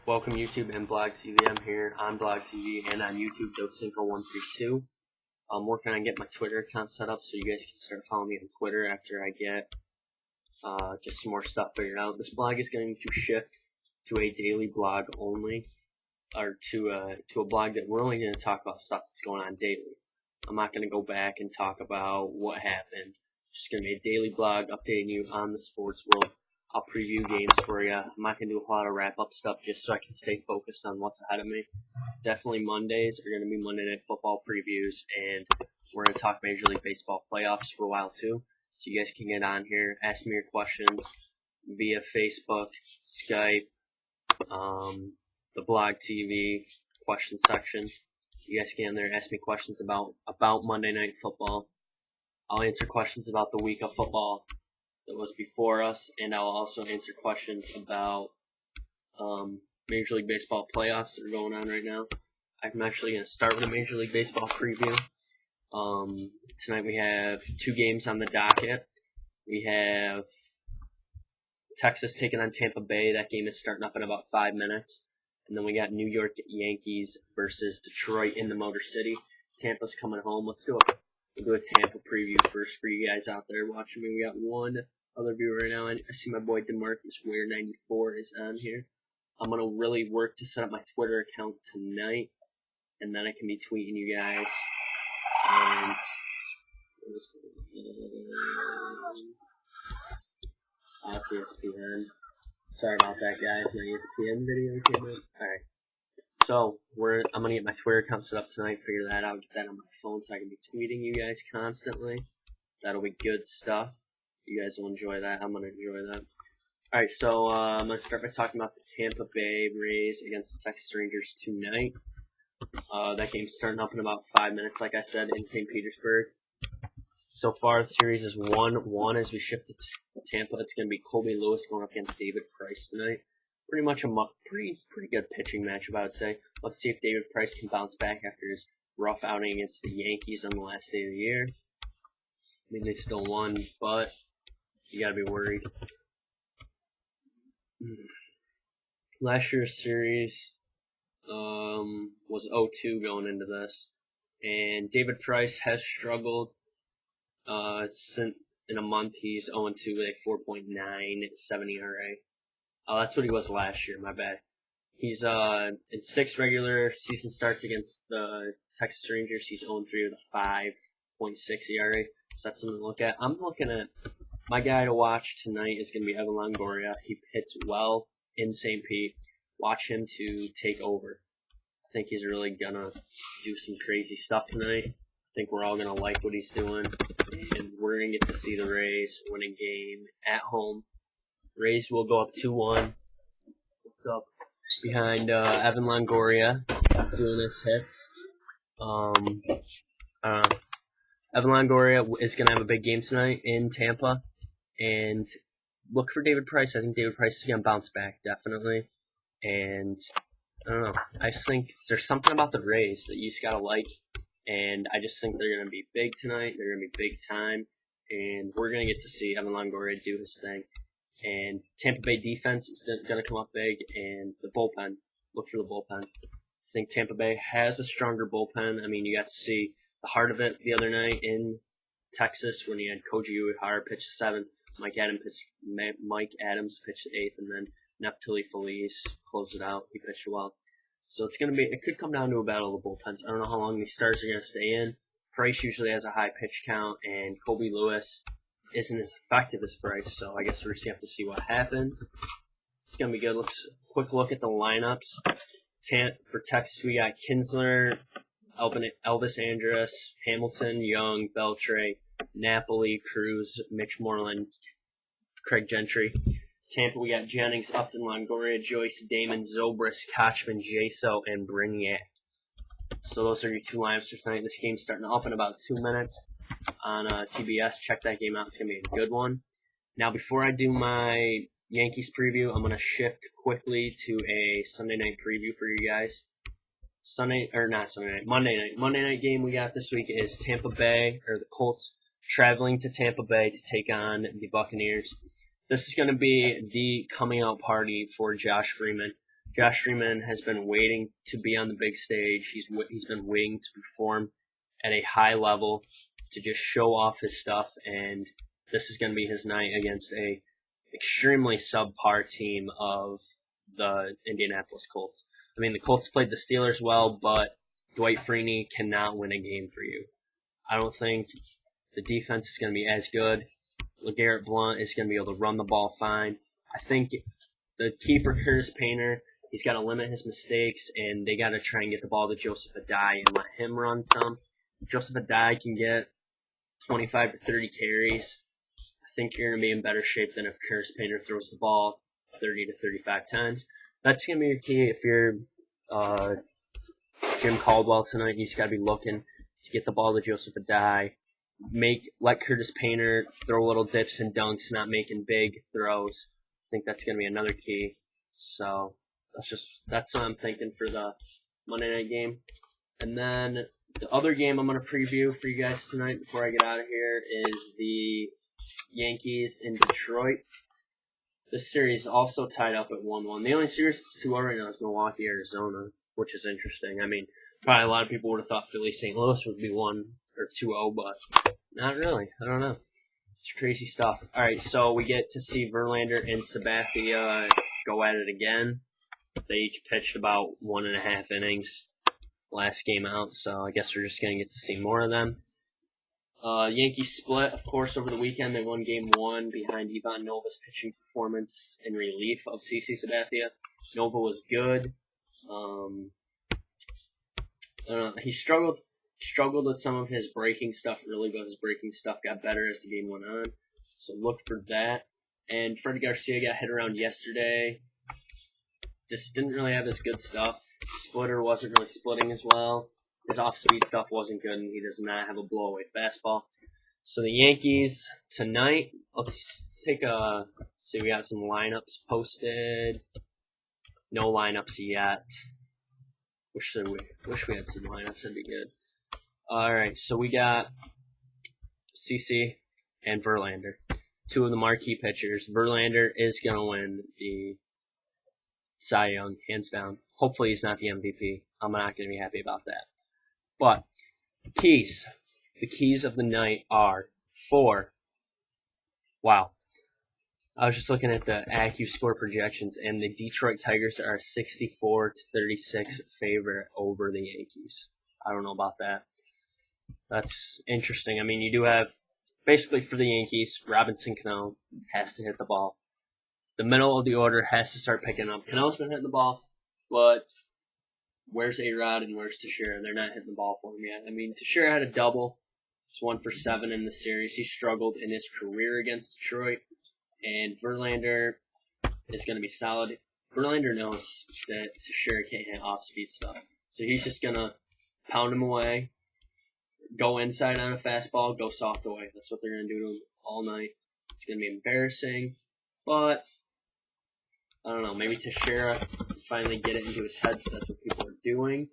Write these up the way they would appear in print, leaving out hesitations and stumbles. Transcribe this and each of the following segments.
Welcome YouTube and Blog TV. I'm here on Blog TV and on YouTube, Docinco132. I'm working on getting my Twitter account set up so you guys can start following me on Twitter after I get just some more stuff figured out. This blog is going to shift to a daily blog only, or to a blog that we're only going to talk about stuff that's going on daily. I'm not going to go back and talk about what happened. It's just going to be a daily blog updating you on the sports world. I'll preview games for you. I'm not going to do a lot of wrap-up stuff just so I can stay focused on what's ahead of me. Definitely Mondays are going to be Monday Night Football previews, and we're going to talk Major League Baseball playoffs for a while too. So you guys can get on here, ask me your questions via Facebook, Skype, the Blog TV question section. You guys can get in there, ask me questions about Monday Night Football. I'll answer questions about the week of football that was before us, and I'll also answer questions about Major League Baseball playoffs that are going on right now. I'm actually going to start with a Major League Baseball preview. Tonight we have two games on the docket. We have Texas taking on Tampa Bay. That game is starting up in about 5 minutes. And then we got New York Yankees versus Detroit in the Motor City. Tampa's coming home. Let's do it. We'll do a Tampa preview first for you guys out there watching me. We got one other viewer right now. I see my boy DeMarcus Ware 94 is on here. I'm going to really work to set up my Twitter account tonight, and then I can be tweeting you guys. And that's ESPN. Sorry about that, guys. My ESPN video came up. Alright. So, I'm going to get my Twitter account set up tonight, figure that out, get that on my phone so I can be tweeting you guys constantly. That'll be good stuff. You guys will enjoy that. I'm going to enjoy that. Alright, so I'm going to start by talking about the Tampa Bay Rays against the Texas Rangers tonight. That game's starting up in about 5 minutes, like I said, in St. Petersburg. So far, the series is 1-1 as we shift to Tampa. It's going to be Colby Lewis going up against David Price tonight. Pretty much a pretty good pitching matchup, I would say. Let's see if David Price can bounce back after his rough outing against the Yankees on the last day of the year. I mean, they still won, but you got to be worried. Last year's series was 0-2 going into this, and David Price has struggled. Since in a month he's 0-2 with a 4.97 ERA. That's what he was last year. My bad. He's in 6 regular season starts against the Texas Rangers. He's 0-3 with a 5.6 ERA. So that's something to look at. I'm looking at my guy to watch tonight is going to be Evan Longoria. He hits well in St. Pete. Watch him to take over. I think he's really gonna do some crazy stuff tonight. I think we're all gonna like what he's doing, and we're gonna get to see the Rays win a game at home. Rays will go up 2-1. What's up? Behind Evan Longoria doing his hits. Evan Longoria is going to have a big game tonight in Tampa. And look for David Price. I think David Price is going to bounce back, definitely. And I don't know. I just think there's something about the Rays that you just got to like. And I just think they're going to be big tonight. They're going to be big time. And we're going to get to see Evan Longoria do his thing. And Tampa Bay defense is going to come up big. And the bullpen. Look for the bullpen. I think Tampa Bay has a stronger bullpen. I mean, you got to see the heart of it the other night in Texas when he had Koji Uehara pitch 7th. Mike Adams pitched 8th, and then Neftali Feliz closed it out. He pitched well. So it could come down to a battle of the bullpens. I don't know how long these stars are going to stay in. Price usually has a high pitch count, and Colby Lewis isn't as effective as Price, so I guess we're just going to have to see what happens. It's going to be good. Let's quick look at the lineups. For Texas, we got Kinsler, Elvis Andrus, Hamilton, Young, Beltre, Napoli, Cruz, Mitch Moreland, Craig Gentry. Tampa, we got Jennings, Upton, Longoria, Joyce, Damon, Zobrist, Kochman, Jaso, and Brignac. So those are your 2 lineups for tonight. This game's starting up in about 2 minutes on TBS. Check that game out. It's going to be a good one. Now, before I do my Yankees preview, I'm going to shift quickly to a Sunday night preview for you guys. Monday night. Monday night game we got this week is the Colts traveling to Tampa Bay to take on the Buccaneers. This is going to be the coming out party for Josh Freeman. Josh Freeman has been waiting to be on the big stage. He's been waiting to perform at a high level to just show off his stuff, and this is going to be his night against a extremely subpar team of the Indianapolis Colts. I mean, the Colts played the Steelers well, but Dwight Freeney cannot win a game for you. I don't think the defense is going to be as good. LeGarrette Blount is going to be able to run the ball fine. I think the key for Curtis Painter, he's got to limit his mistakes, and they got to try and get the ball to Joseph Addai and let him run some. If Joseph Addai can get 25 to 30 carries, I think you're going to be in better shape than if Curtis Painter throws the ball 30 to 35 times. That's going to be your key if you're Jim Caldwell tonight. He's got to be looking to get the ball to Joseph Addai. Let Curtis Painter throw little dips and dunks, not making big throws. I think that's going to be another key. So that's what I'm thinking for the Monday night game. And then the other game I'm going to preview for you guys tonight before I get out of here is the Yankees in Detroit. This series also tied up at 1-1. The only series that's 2-0 right now is Milwaukee, Arizona, which is interesting. I mean, probably a lot of people would have thought Philly St. Louis would be 1 or 2-0, but not really. I don't know. It's crazy stuff. All right, so we get to see Verlander and Sabathia go at it again. They each pitched about 1.5 innings last game out, so I guess we're just going to get to see more of them. Yankees split, of course, over the weekend. They won Game 1 behind Ivan Nova's pitching performance in relief of CC Sabathia. Nova was good. He struggled with some of his breaking stuff early, but his breaking stuff got better as the game went on. So look for that. And Freddie Garcia got hit around yesterday. Just didn't really have his good stuff. Splitter wasn't really splitting as well. His off-speed stuff wasn't good, and he does not have a blow-away fastball. So the Yankees tonight, let's see, we got some lineups posted. No lineups yet. Wish we had some lineups, that'd be good. Alright, so we got CC and Verlander. Two of the marquee pitchers. Verlander is going to win the Cy Young, hands down. Hopefully he's not the MVP. I'm not going to be happy about that. But the keys of the night are wow. I was just looking at the AccuScore projections, and the Detroit Tigers are 64-36 favorite over the Yankees. I don't know about that. That's interesting. I mean, you do have, basically for the Yankees, Robinson Cano has to hit the ball. The middle of the order has to start picking up. Cano's been hitting the ball, but where's A-Rod and where's Teixeira? They're not hitting the ball for him yet. I mean, Teixeira had a double. He's 1 for 7 in the series. He struggled in his career against Detroit. And Verlander is going to be solid. Verlander knows that Teixeira can't hit off-speed stuff. So he's just going to pound him away, go inside on a fastball, go soft away. That's what they're going to do to him all night. It's going to be embarrassing. But, I don't know, maybe Teixeira finally get it into his head. That's what people are doing.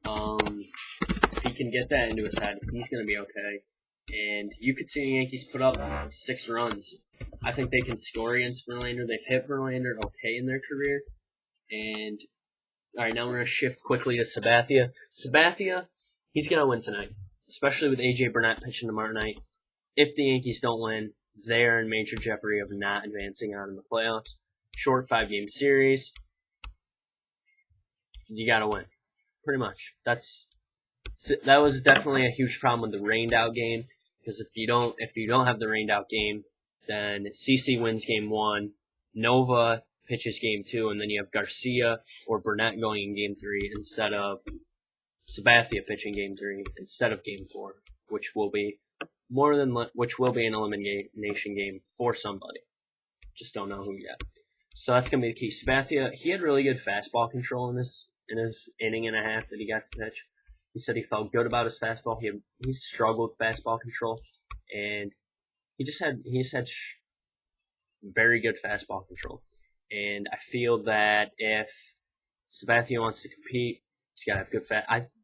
If he can get that into his head, he's going to be okay. And you could see the Yankees put up 6 runs. I think they can score against Verlander. They've hit Verlander okay in their career. And, all right, now we're going to shift quickly to Sabathia. Sabathia, he's going to win tonight, especially with A.J. Burnett pitching tomorrow night. If the Yankees don't win, they're in major jeopardy of not advancing on in the playoffs. Short 5-game series. You got to win, pretty much. That was definitely a huge problem with the rained-out game, because if you don't have the rained-out game, then CC wins Game 1, Nova pitches Game 2, and then you have Garcia or Burnett going in Game 3 instead of Sabathia pitching Game 3 instead of Game 4, which will be an elimination game for somebody. Just don't know who yet. So that's going to be the key. Sabathia, he had really good fastball control in his inning and a half that he got to pitch. He said he felt good about his fastball. He struggled with fastball control, and he just had very good fastball control. And I feel that if Sabathia wants to compete, he's got to have good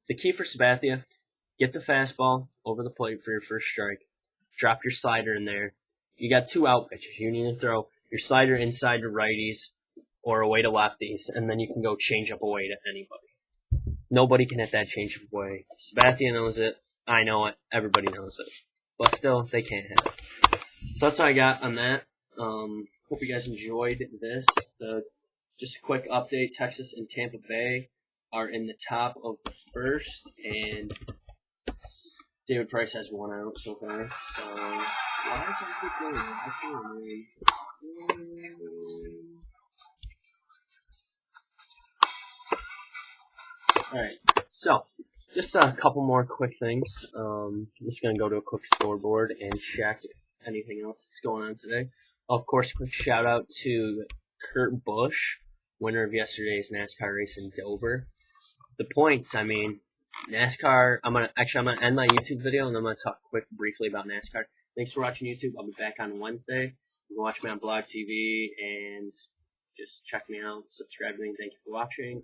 the key for Sabathia, get the fastball over the plate for your first strike. Drop your slider in there. You got 2 out pitches. You need to throw your slider inside to righties or away to lefties, and then you can go change up away to anybody. Nobody can hit that change up away. Sabathia knows it. I know it. Everybody knows it. But still, they can't hit it. So that's what I got on that. Hope you guys enjoyed this. Just a quick update. Texas and Tampa Bay are in the top of the first, and David Price has 1 out so far. So why is it keep going? I can't remember. Alright, so just a couple more quick things. I'm just going to go to a quick scoreboard and check if anything else that's going on today. Of course, quick shout out to Kurt Busch, winner of yesterday's NASCAR race in Dover. The points, I mean, NASCAR, I'm gonna end my YouTube video and I'm gonna talk briefly about NASCAR. Thanks for watching YouTube. I'll be back on Wednesday. You can watch me on Blog TV and just check me out, subscribe to me. Thank you for watching.